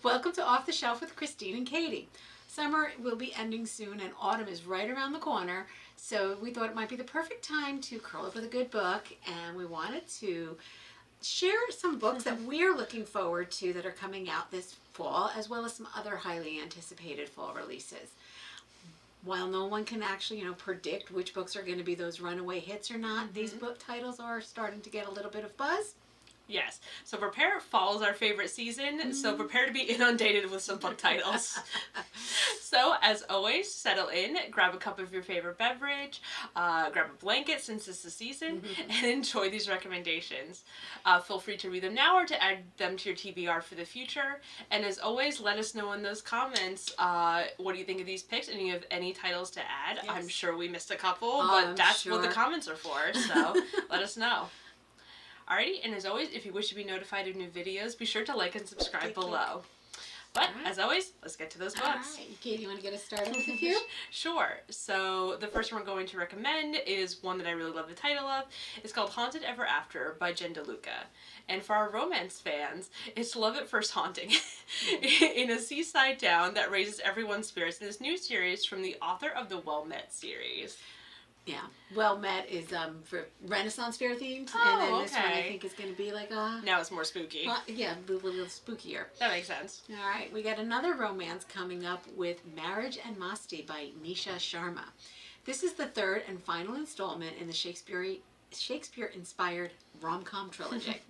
Welcome to Off the Shelf with Christine and Katie. Summer will be ending soon and autumn is right around the corner, so we thought it might be the perfect time to curl up with a good book, and we wanted to share some books that we're looking forward to that are coming out this fall, as well as some other highly anticipated fall releases. While no one can actually, predict which books are going to be those runaway hits or not, these book titles are starting to get a little bit of buzz. Yes. So prepare. Fall is our favorite season, so prepare to be inundated with some book titles. So, as always, settle in, grab a cup of your favorite beverage, grab a blanket since it's the season, and enjoy these recommendations. Feel free to read them now or to add them to your TBR for the future. And as always, let us know in those comments, what do you think of these picks, and you have any titles to add. Yes. I'm sure we missed a couple, but that's what the comments are for, so let us know. Alrighty, and as always, if you wish to be notified of new videos, be sure to like and subscribe below. But, as always, let's get to those books. Alright, Katie, you want to get us started with a few? Sure. So, the first one we're going to recommend is one that I really love the title of. It's called Haunted Ever After by Jen DeLuca. And for our romance fans, it's love at first haunting in a seaside town that raises everyone's spirits in this new series from the author of the Well Met series. Yeah, Well Met is for Renaissance fair themed, Oh, and then this one I okay. think is going to be like a Now it's more spooky. yeah, a little spookier. That makes sense. All right, we got another romance coming up with Marriage and Masti by Nisha Sharma. This is the third and final installment in the Shakespeare-inspired rom-com trilogy.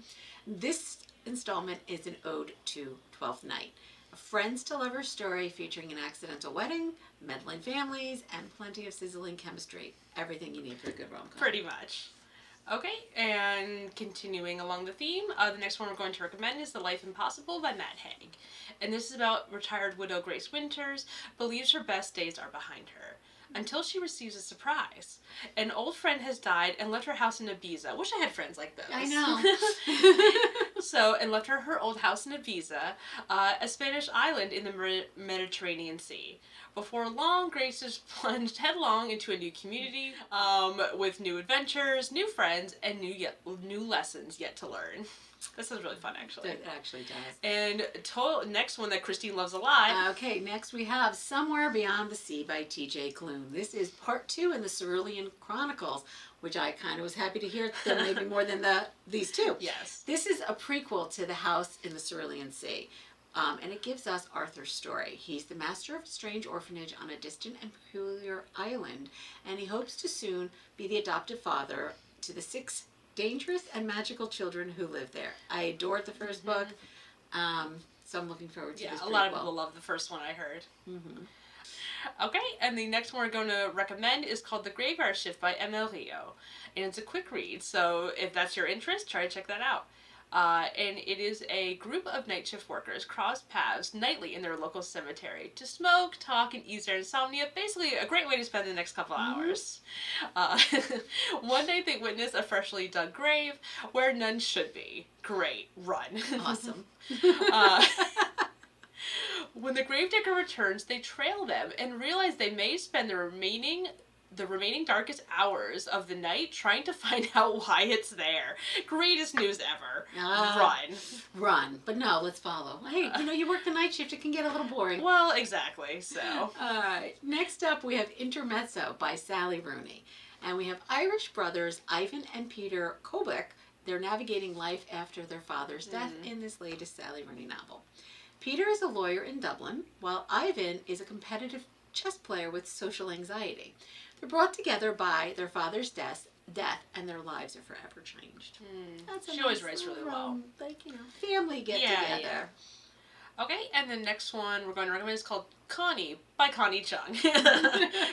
This installment is an ode to Twelfth Night, a friends to lovers story featuring an accidental wedding, meddling families, and plenty of sizzling chemistry. Everything you need for a good rom-com. Pretty much. Okay, and continuing along the theme, the next one we're going to recommend is The Life Impossible by Matt Haig. And this is about retired widow Grace Winters, believes her best days are behind her, until she receives a surprise. An old friend has died and left her house in Ibiza. Wish I had friends like those. I know. And left her old house in Ibiza, a Spanish island in the Mediterranean Sea. Before long, Grace is plunged headlong into a new community, with new adventures, new friends, and new lessons yet to learn. This is really fun, actually. It actually does. And next one that Christine loves a lot. Okay, next we have Somewhere Beyond the Sea by T.J. Klune. This is part 2 in the Cerulean Chronicles, which I kind of was happy to hear that maybe more than these two. Yes. This is a prequel to The House in the Cerulean Sea. And it gives us Arthur's story. He's the master of a strange orphanage on a distant and peculiar island, and he hopes to soon be the adoptive father to the 6 dangerous and magical children who live there. I adored the first book, so I'm looking forward to this. Yeah, a lot of people love the first one, I heard. Okay, and the next one we're going to recommend is called The Graveyard Shift by M.L. Rio. And it's a quick read, so if that's your interest, try to check that out. And it is a group of night shift workers cross paths nightly in their local cemetery to smoke, talk, and ease their insomnia. Basically, a great way to spend the next couple hours. One night they witness a freshly dug grave where none should be. Great. Run. Awesome. When the gravedigger returns, they trail them and realize they may spend the remaining darkest hours of the night trying to find out why it's there. Greatest news ever. Run. But no, let's follow. Hey, you work the night shift, it can get a little boring. Well, exactly, so. Alright, next up we have Intermezzo by Sally Rooney. And we have Irish brothers Ivan and Peter Koblik. They're navigating life after their father's death in this latest Sally Rooney novel. Peter is a lawyer in Dublin, while Ivan is a competitive chess player with social anxiety. They're brought together by their father's death, and their lives are forever changed. She always writes really well. Family get together. Yeah. Okay, and the next one we're going to recommend is called Connie by Connie Chung.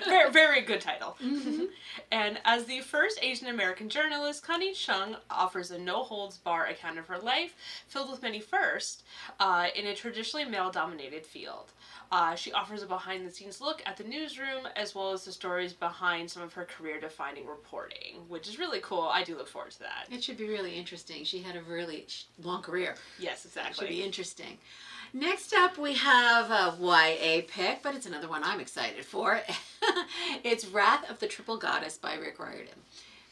Very, very good title. And as the first Asian American journalist, Connie Chung offers a no-holds-bar account of her life, filled with many firsts, in a traditionally male-dominated field. She offers a behind-the-scenes look at the newsroom, as well as the stories behind some of her career-defining reporting, which is really cool. I do look forward to that. It should be really interesting. She had a really long career. Yes, exactly. It should be interesting. Next up, we have a YA pick, but it's another one I'm excited for. It's Wrath of the Triple Goddess by Rick Riordan.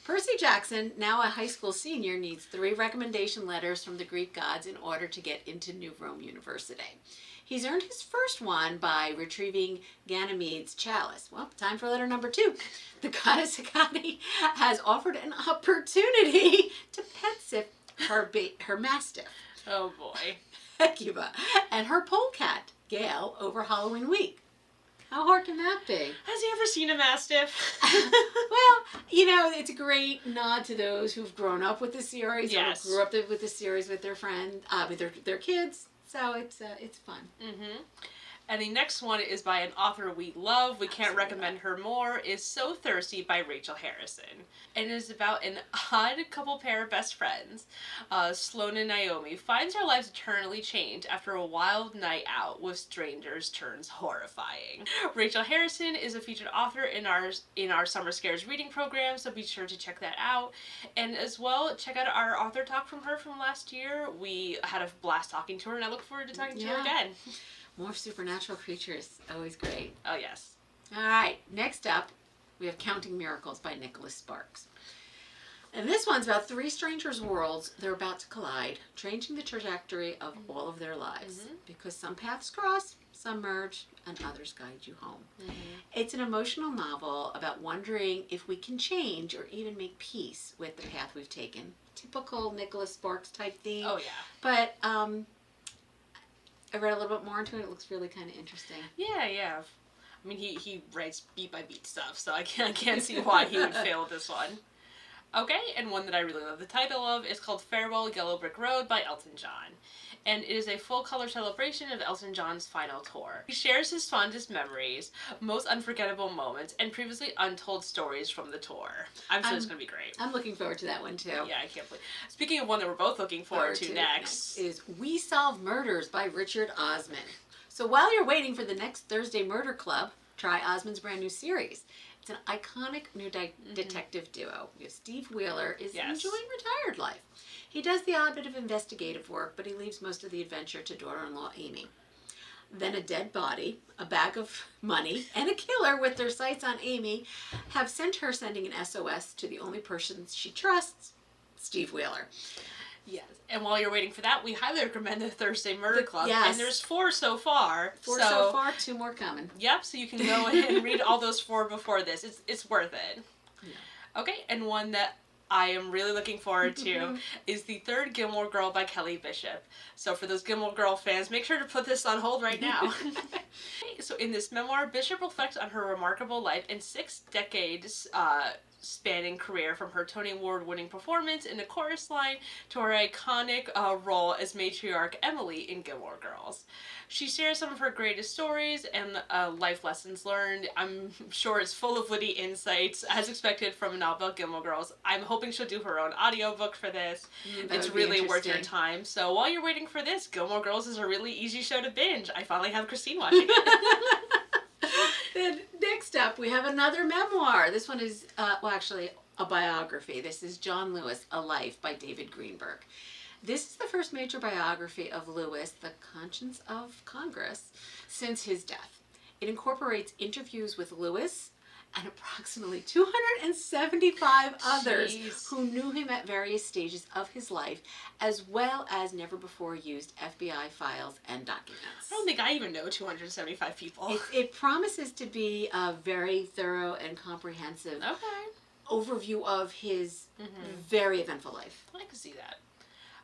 Percy Jackson, now a high school senior, needs 3 recommendation letters from the Greek gods in order to get into New Rome University. He's earned his first one by retrieving Ganymede's chalice. Well, time for letter number 2. The goddess Connie has offered an opportunity to pet sit her mastiff, Oh boy. Hecuba, and her polecat, Gail, over Halloween week. How hard can that be? Has he ever seen a mastiff? Well, it's a great nod to those who've grown up with the series, Yes. or grew up with the series with their friends, with their kids. So it's fun. Mm-hmm. And the next one is by an author we love. We can't recommend her more. Is So Thirsty by Rachel Harrison. And it is about an odd couple pair of best friends. Sloane and Naomi finds their lives eternally changed after a wild night out with strangers turns horrifying. Rachel Harrison is a featured author in our Summer Scares reading program, so be sure to check that out. And as well, check out our author talk from her from last year. We had a blast talking to her, and I look forward to talking to her again. More supernatural creatures. Always great. Oh, yes. All right. Next up, we have Counting Miracles by Nicholas Sparks. And this one's about 3 strangers' worlds. They're about to collide, changing the trajectory of all of their lives. Mm-hmm. Because some paths cross, some merge, and others guide you home. Mm-hmm. It's an emotional novel about wondering if we can change or even make peace with the path we've taken. Typical Nicholas Sparks type theme. Oh, yeah. But I read a little bit more into it. It looks really kind of interesting. Yeah. I mean, he writes beat by beat stuff, so I can't see why he would fail at this one. Okay, and one that I really love the title of is called Farewell Yellow Brick Road by Elton John. And it is a full-color celebration of Elton John's final tour. He shares his fondest memories, most unforgettable moments, and previously untold stories from the tour. I'm sure it's going to be great. I'm looking forward to that one, too. Yeah, I can't believe. Speaking of one that we're both looking forward to next is We Solve Murders by Richard Osman. So while you're waiting for the next Thursday Murder Club, try Osman's brand new series. It's an iconic new detective duo. Steve Wheeler is enjoying retired life. He does the odd bit of investigative work, but he leaves most of the adventure to daughter-in-law Amy. Then a dead body, a bag of money, and a killer with their sights on Amy have sent her sending an SOS to the only person she trusts, Steve Wheeler. Yes, and while you're waiting for that, we highly recommend the Thursday Murder Club. Yes. And there's 4 so far. 4 so far, 2 more coming. Yep, so you can go ahead and read all those 4 before this. It's worth it. Yeah. Okay, and one that I am really looking forward to is the 3rd Gilmore Girl by Kelly Bishop. So for those Gilmore Girl fans, make sure to put this on hold right now. So in this memoir, Bishop reflects on her remarkable life and 6 decades spanning career, from her Tony Award-winning performance in The Chorus Line to her iconic role as matriarch Emily in Gilmore Girls. She shares some of her greatest stories and life lessons learned. I'm sure it's full of witty insights, as expected from a novel about Gilmore Girls. I'm hoping she'll do her own audiobook for this. It's really worth your time. So while you're waiting for this, Gilmore Girls is a really easy show to binge. I finally have Christine watching it. Then next up, we have another memoir. This one is, actually, a biography. This is John Lewis, A Life by David Greenberg. This is the first major biography of Lewis, the conscience of Congress, since his death. It incorporates interviews with Lewis and approximately 275 others who knew him at various stages of his life, as well as never before used FBI files and documents. I don't think I even know 275 people. It promises to be a very thorough and comprehensive overview of his very eventful life. I can see that.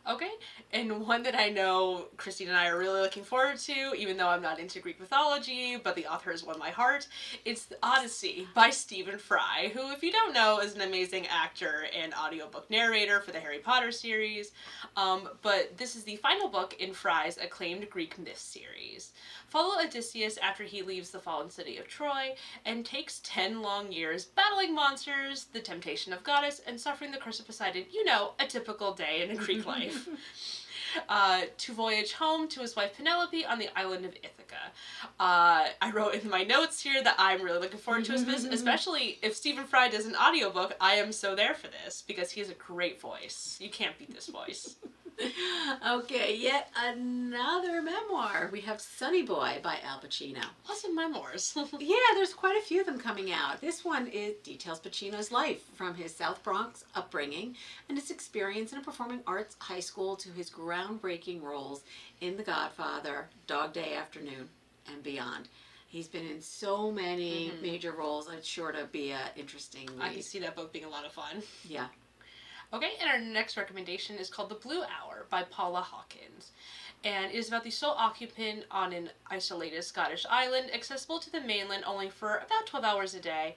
Okay, and one that I know Christine and I are really looking forward to, even though I'm not into Greek mythology, but the author has won my heart. It's The Odyssey by Stephen Fry, who, if you don't know, is an amazing actor and audiobook narrator for the Harry Potter series. But this is the final book in Fry's acclaimed Greek myth series. Follow Odysseus after he leaves the fallen city of Troy and takes 10 long years battling monsters, the temptation of goddess, and suffering the curse of Poseidon. You know, a typical day in a Greek life. to voyage home to his wife Penelope on the island of Ithaca. I wrote in my notes here that I'm really looking forward to this, especially if Stephen Fry does an audiobook. I am so there for this because he has a great voice. You can't beat this voice. Okay, yet another memoir. We have Sonny Boy by Al Pacino. Lots of memoirs. Yeah, there's quite a few of them coming out. This one details Pacino's life from his South Bronx upbringing and his experience in a performing arts high school to his groundbreaking roles in The Godfather, Dog Day Afternoon, and beyond. He's been in so many major roles. It's sure to be an interesting read. I can see that book being a lot of fun. Yeah. Okay, and our next recommendation is called The Blue Hour by Paula Hawkins. And it is about the sole occupant on an isolated Scottish island, accessible to the mainland only for about 12 hours a day,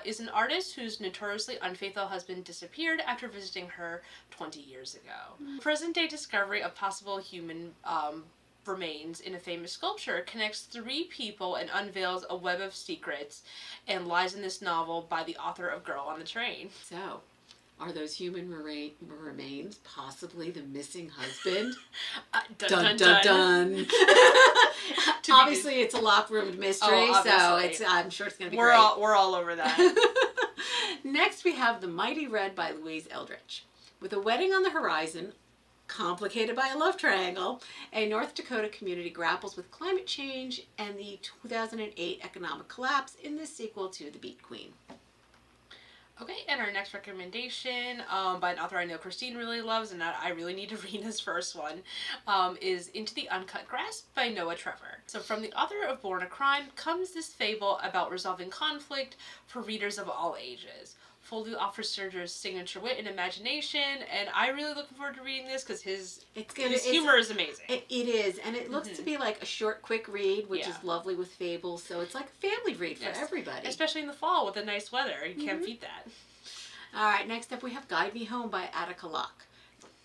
is an artist whose notoriously unfaithful husband disappeared after visiting her 20 years ago. Present-day discovery of possible human remains in a famous sculpture connects three people and unveils a web of secrets and lies in this novel by the author of Girl on the Train. So, are those human remains possibly the missing husband? Dun, dun, dun, dun. Obviously, it's a locked room mystery, so I'm sure it's going to be great. We're all over that. Next, we have The Mighty Red by Louise Eldridge. With a wedding on the horizon, complicated by a love triangle, a North Dakota community grapples with climate change and the 2008 economic collapse in the sequel to The Beat Queen. Okay, and our next recommendation by an author I know Christine really loves and that I really need to read his first one is Into the Uncut Grass by Noah Trevor. So from the author of Born a Crime comes this fable about resolving conflict for readers of all ages. Fully offers Serger's signature wit and imagination, and I'm really looking forward to reading this because his humor is amazing. It is, and it looks to be like a short, quick read, which is lovely with fables, so it's like a family read for everybody. Especially in the fall with the nice weather. You can't beat that. All right, next up we have Guide Me Home by Attica Locke.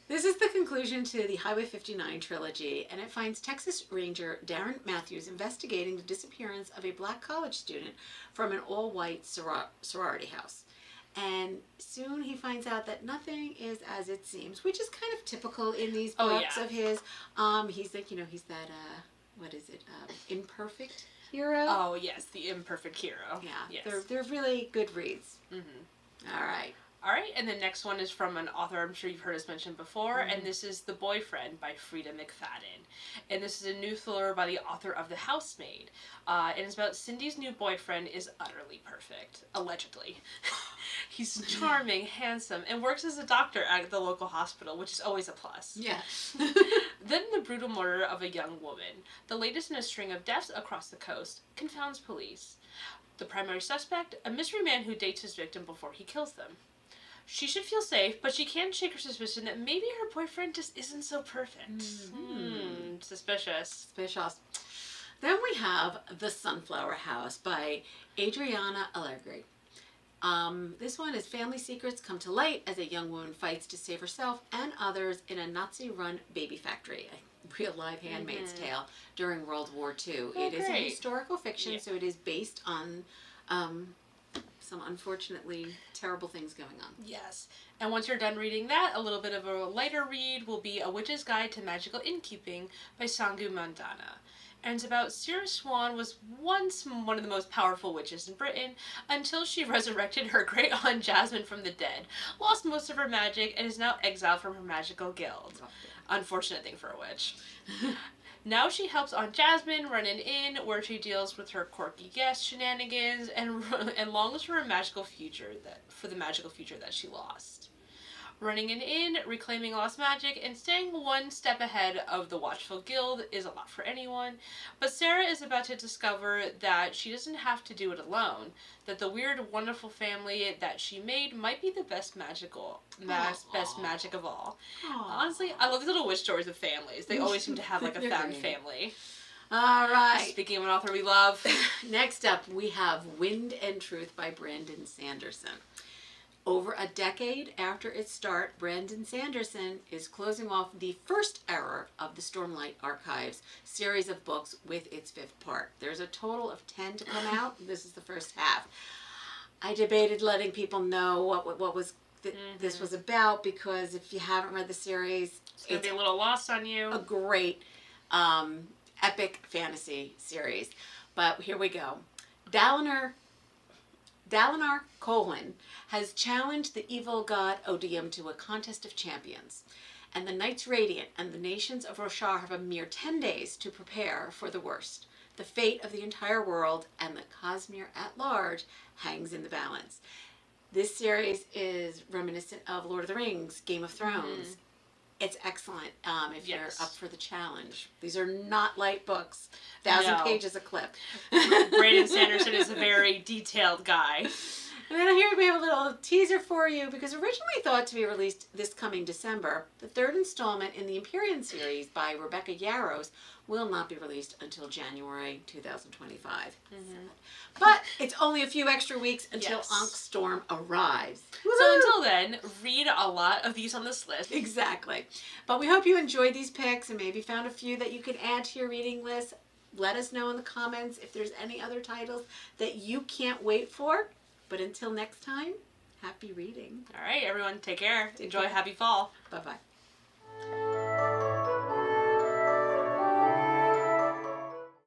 This is the conclusion to the Highway 59 trilogy, and it finds Texas Ranger Darren Matthews investigating the disappearance of a black college student from an all-white sorority house. And soon he finds out that nothing is as it seems, which is kind of typical in these books of his. He's like, he's that, imperfect hero? Oh, yes, the imperfect hero. Yeah, yes. They're really good reads. Mm-hmm. All right. All right, and the next one is from an author I'm sure you've heard us mention before, and this is The Boyfriend by Frida McFadden. And this is a new thriller by the author of The Housemaid. And it's about Cindy's new boyfriend is utterly perfect, allegedly. He's charming, handsome, and works as a doctor at the local hospital, which is always a plus. Yeah. Then the brutal murder of a young woman, the latest in a string of deaths across the coast, confounds police. The primary suspect, a mystery man who dates his victim before he kills them. She should feel safe, but she can't shake her suspicion that maybe her boyfriend just isn't so perfect. Suspicious. Then we have The Sunflower House by Adriana Allegri. This one is family secrets come to light as a young woman fights to save herself and others in a Nazi-run baby factory. A real live Handmaid's Tale during World War II. It is a historical fiction, so it is based on some unfortunately terrible things going on. Yes. And once you're done reading that, a little bit of a lighter read will be A Witch's Guide to Magical Innkeeping by Sangu Mandana. And it's about Sarah Swan was once one of the most powerful witches in Britain until she resurrected her great aunt Jasmine from the dead, lost most of her magic, and is now exiled from her magical guild. Unfortunate thing for a witch. Now she helps Aunt Jasmine run an inn where she deals with her quirky guest shenanigans and longs for a magical future for the magical future that she lost. Running an inn, reclaiming lost magic, and staying one step ahead of the Watchful Guild is a lot for anyone, but Sarah is about to discover that she doesn't have to do it alone, that the weird, wonderful family that she made might be the best magic of all. Aww. Honestly, I love these little witch stories of families. They always seem to have like a found family. All right. Speaking of an author we love. Next up, we have Wind and Truth by Brandon Sanderson. Over a decade after its start, Brandon Sanderson is closing off the first era of the Stormlight Archives series of books with its fifth part. There's a total of 10 to come out. This is the first half. I debated letting people know what this was about, because if you haven't read the series, It's going to be a little lost on you. A great epic fantasy series. But here we go. Dalinar Kholin has challenged the evil god Odium to a contest of champions. And the Knights Radiant and the nations of Roshar have a mere 10 days to prepare for the worst. The fate of the entire world and the Cosmere at large hangs in the balance. This series is reminiscent of Lord of the Rings, Game of Thrones. It's excellent if you're up for the challenge. These are not light books. 1,000 pages a clip. Brandon Sanderson is a very detailed guy. And then here we have a little teaser for you, because originally thought to be released this coming December, the third installment in the Empyrean series by Rebecca Yarros will not be released until January 2025. But it's only a few extra weeks until Ankh Storm arrives. So until then, read a lot of these on this list. Exactly. But we hope you enjoyed these picks and maybe found a few that you could add to your reading list. Let us know in the comments if there's any other titles that you can't wait for. But until next time, happy reading. All right, everyone, take care. Enjoy. Happy fall. Bye-bye.